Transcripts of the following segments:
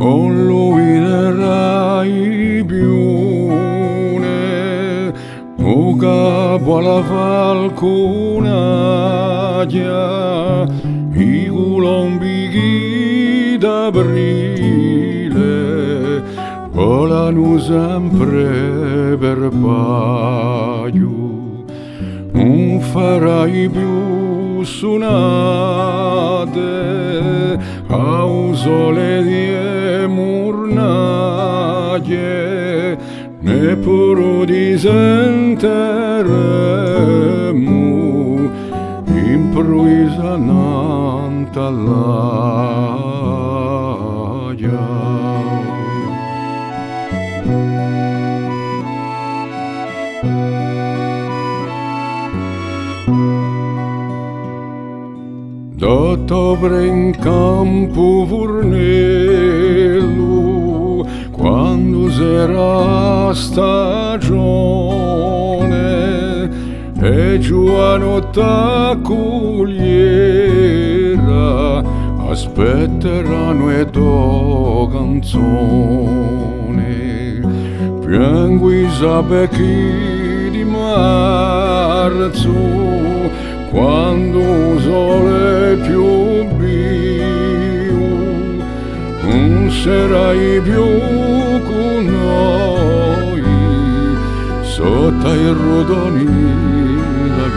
con lui nerai piune, o capo alla falconaglia, i colombi d'aprile volano sempre per paio. Non farai più suonate al sole di murnaglie, neppure ti sentiremo improvvisamente all'aia. D'ottobre in campo Fornello, quando sarà stagione, e Giuano t'accoglierà, aspetteranno e do canzone. Piango i sabecchi di marzo, quando il sole è più vivo, non sarai più con noi, sotto i rodoni da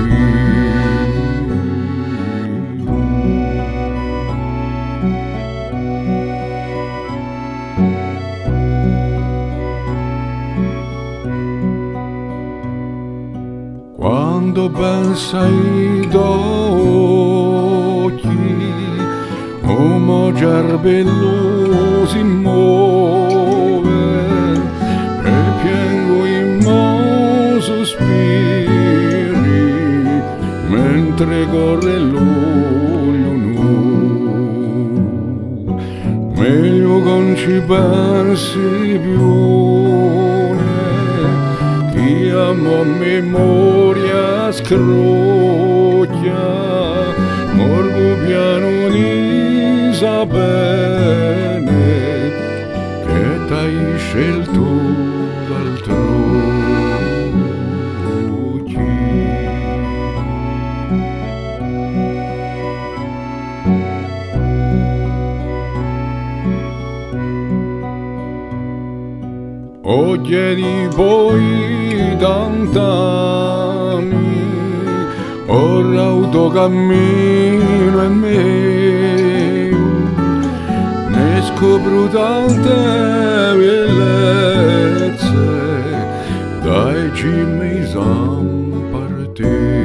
quando pensai d'occhi, uomo gerbello si muove, e piango in mo sospiri, mentre corre l'olio nu. Meglio non ci pensi più, chi amo memoria scrocchia, morgo piano di sapere che t'hai scelto d'altrui. Oggi di poi tant'anni, ora autocammino è mio, ne scopro tante bellezze, dai cimi san partire.